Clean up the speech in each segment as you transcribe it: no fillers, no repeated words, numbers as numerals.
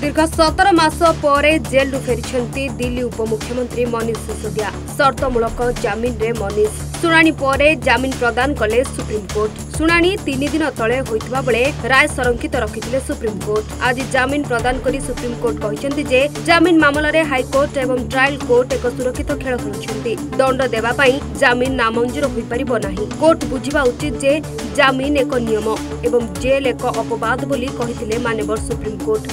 दीर्घ 17 मास पर जेल फेरी दिल्ली उपमुख्यमंत्री मनीष सिसोदिया। शर्तमूलक जमीन रे मनीष शुणाणी पर जमीन प्रदान कले सुप्रीम कोर्ट। शुणाणी 3 दिन तले होइतबा बेले राय संरक्षित रखिथिले सुप्रीम कोर्ट। आज जमीन प्रदान करी सुप्रीम कोर्ट कहिसेंती जे जमीन मामला रे हाई कोर्ट एवं ट्रायल कोर्ट एक सुरक्षित खेल खेलुछंती। दंड देबा पई जमीन नामंजूर होई परिबो नाही। कोर्ट बुझिबा उचित जे जमीन एक नियम एवं जेल एक अपवाद बोली कहिथिले माननीय सुप्रीम कोर्ट।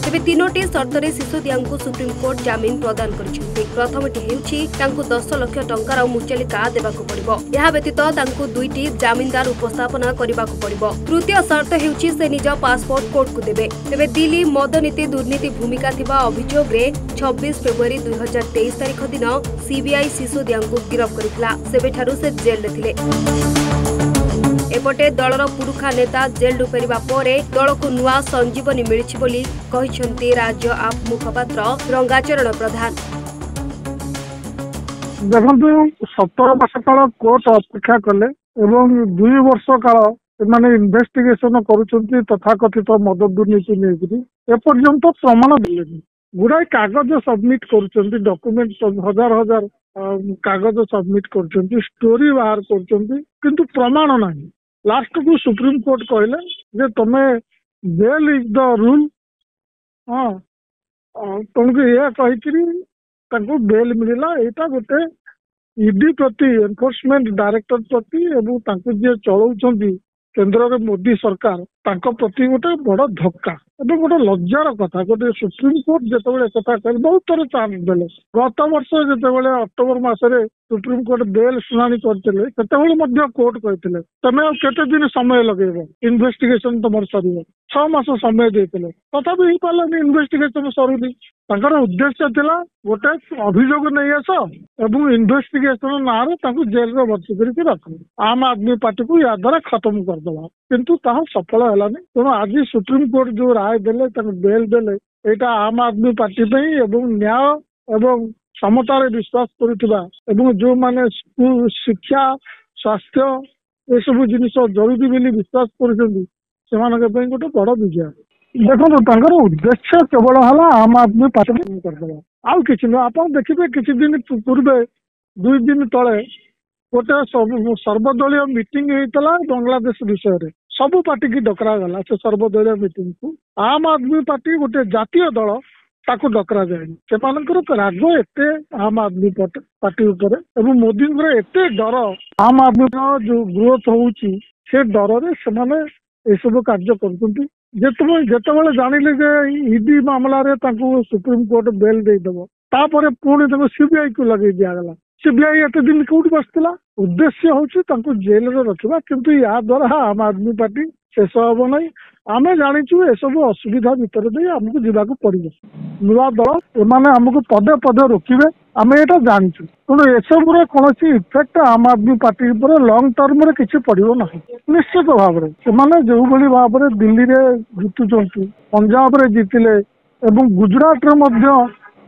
तेबे तीनोटी शर्तरे सिसोदिया सुप्रीम कोर्ट जमीन प्रदान करिसेंती। प्रथमटी हेउछि तांकु 10 लाख टंकार मुचलिका देबाकू पड़िबो। एहा व्यतीत तांकु दुईटी जमीनदार उपस्थापना करिबाकू पड़िबो। तृतीय शर्त हेउछि से निज पासपोर्ट कोर्ट को देबे। तेबे दिल्ली मद नीति दुर्नीति भूमिका थिबा अभियोग रे 26 फेब्रुआरी 2023 तारिख दिन सीबीआई सिसोदिया गिरफ करितला। सेबेठारु से जेल रे थिले। एपटे दलर पुरुखा नेता जेल फेरिबा परे दल को नुआ संजीवनी मिलिछि बोली कहिसंती राज्य आप मुखपात्र रंगाचरण प्रधान। देखो 17 मास काल कोर्ट अपेक्षा कले एवं 2 वर्ष काल माने इन्वेस्टिगेशन करुछंती तथाकथित मद दुर्नीति नेकरी एपर्यंत प्रमाण देलेनी। गुड़ाई कागज सबमिट करुछंती, डॉक्यूमेंट हजार हजार कागज सबमिट करुछंती, स्टोरी बाहर करुछंती, किंतु प्रमाण नहीं। लास्ट को सुप्रीम कोर्ट कहले जे तमे बेल इज द रूल। हाँ तुमको यह कही बेल मिलला। यहाँ गोटे ईडी प्रति एनफोर्समेंट डायरेक्टर प्रति एवं तांको जे चलाउछंती केंद्र रे मोदी सरकार तांको प्रति गोटे बड़ धक्का एवं गोटे लज्जार कथा। गोटे सुप्रीम कोर्ट जितेबाला कथा कह बहुत थर चांस देले। गत वर्ष जितेबाला अक्टोबर मासरे सुप्रीम कोर्ट बेल शुणाणी करते कोर्ट कहते तमें केते दिन समय लगेब इन्वेस्टिगेशन तुम सर 6 मास समय देते तथापि हो पारानी इन्वेस्टिगेशन सरुनी। उद्देश्य थिला गोटे अभियोग नहीं आस एवं इन्वेस्टिगेशन ना जेल में भर्ती करके रख आम आदमी पार्टी को या द्वारा खत्म करदे किंतु ताहा सफल है। तेणु आज सुप्रीम कोर्ट जो राय देले बेल देले यहाँ आम आदमी पार्टी एवं न्याय एवं समतार विश्वास करुवा एवं जो माने शिक्षा स्वास्थ्य ये सब जिन जरूरी बोली विश्वास कर गोटे बड़ विजय। देखो उद्देश्य केवल है आम आदमी पार्टी करदे आउ कि आप देखिए किसी दिन पूर्वे 2 दिन तले गोटे सर्वदलीय मीटिंग होता बांग्लादेश विषय में सबू पार्टी की डकरा गला। से सर्वदलीय मीटिंग को आम आदमी पार्टी गोटे जातीय दल ताको डकरा जाए से राग एते आम आदमी पार्टी उपर एवं मोदी एते डर आम आदमी जो ग्रोथ होउची से डर रे से माने ए सब कार्य करछंती। जेतेबेले जानिले जे ईडी मामला रे ताको सुप्रीम कोर्ट बेल दे दबो तापरे पुणी सीबीआई को लगे दिया गला। सीबीआई एते दिन कोउठी बसतिला। उद्देश्य होउची ताको जेल रे रखिबा किंतु या द्वारा आम आदमी पार्टी शेष हम ना। आम जाचु एसबू असुविधा भितर दे आमको जावाक पड़ो। नुआ दल एमाने आमको पदे पदे रोकवे आम यहाँ जाचु। तेणु एसबूर कौन इफेक्ट आम आदमी पार्टी पर लंग टर्म रे किसी पड़ो ना। निश्चित भाव में जो भाव में दिल्ली में जीतुंट पंजाब रे जीतिले एवं गुजरात रे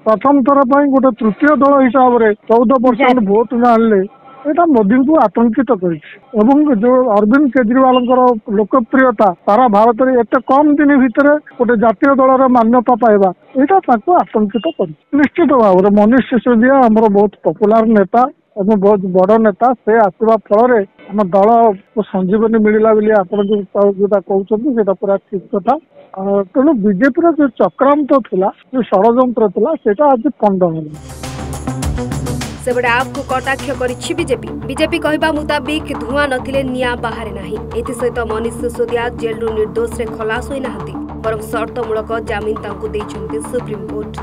प्रथम थर पर गोटे तृतीय दल हिसाब से 14% भोट आनले यहाँ मोदी को आतंकित कर जो अरविंद केजरीवाल लोकप्रियता सारा भारत में एत कम दिन भितर गोटे जातीय दल मान्यता पाइबा यहाँ आतंकित कर। निश्चित भाव में मनीष सिसोदिया आमर बहुत पपुलार नेता एवं बहुत बड़ नेता से आसवा फल आम दल को संजीवनी मिलला बोली आप जोटा कहते पूरा ठीक कथा। तेणु बीजेपी जो चक्रांत थिला जो षड्यंत्र थिला सेटा आज पंड होला। सेबडे आपको कटाक्ष करिछि बीजेपी कहबा मुताबिक धुआं नथिले निया बाहर नाही। एथि सहित मनीष सिसोदिया जेल रु निर्दोष रे खलास होई नाहंती बरं शर्तमूलक जमीन तांकु दैछंती सुप्रीम कोर्ट।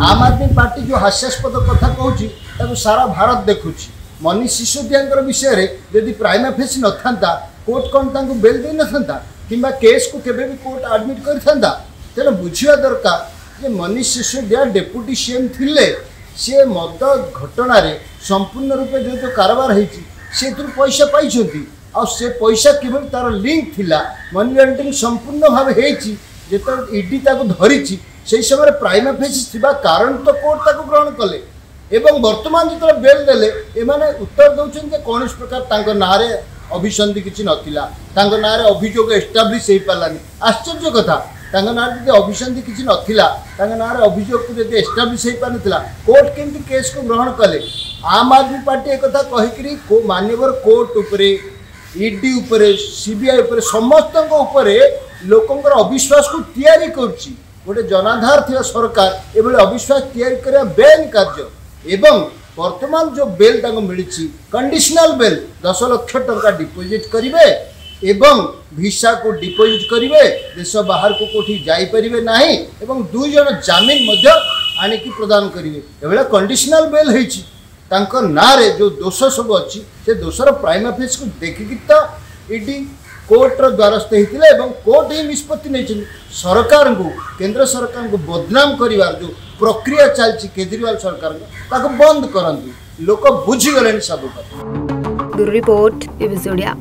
आम आदमी पार्टी जो हास्यास्पद कथा कहूँ ताको सारा भारत देखुछि। मनीष सिसोदिया विषय रे यदि प्राइमा फेसी न था कोर्ट कौन तांकु बेल दे न था किंबा केस को केबे भी कोर्ट एडमिट कर था। तेणु बुझिया दरकार जे मनीष सिसोदिया डेप्यूटी सीएम थिले सी मद घटन संपूर्ण रूपे जो कारबार होती पैसा पाई आ से पैसा किभली तार लिंक थिला मनी लॉन्ड्रिंग संपूर्ण भाव जो ईडी धरी से समय प्राइमा फेसी कारण तो कोर्ट ताको ग्रहण कले एवं वर्तमान जो बेल देले एमाने उत्तर दौरान कौन प्रकार ना अभिसंधि किसी नाला ना अभियोग एस्टाब्लीश हो पारानी। आश्चर्य कथा ना जब अभिसंधि किसी नाला ना अभियोग को जब एस्टाब्लीश हो पारा कोर्ट केमती केस को ग्रहण कले आम आदमी पार्टी एक कही मानवर कोर्ट उपरे ईडी उपरे सीबीआई उपरे समस्त उपरे लोकंर अविश्वास को तैयारी करुच्ची गोटे जनाधार थिया सरकार एभली अविश्वास तैयारी करने बेआईन कार्य एवं वर्तमान जो बेल मिली कंडीशनल बेल 10 लाख टंका डिपोजिट करेंगे एवं वीसा को डिपोजिट करेंगे देश बाहर को कोठी जाई परिबे नाही एवं 2 जन जामीन मध्य आनिकी प्रदान करेंगे एभला कंडीशनल बेल होईची तांको नारे जो दोष सब अच्छी से दोषर प्राइमा फेस को देखिकी तो ईडी कोर्टर द्वारस्थ होते एवं कोर्ट ही निष्पत्ति नहीं सरकार को केंद्र सरकार को बदनाम करिवार जो प्रक्रिया चलती केजरीवाल सरकार को बंद करंतु लोक बुझीगले सब रिपोर्ट एबिसोडिया।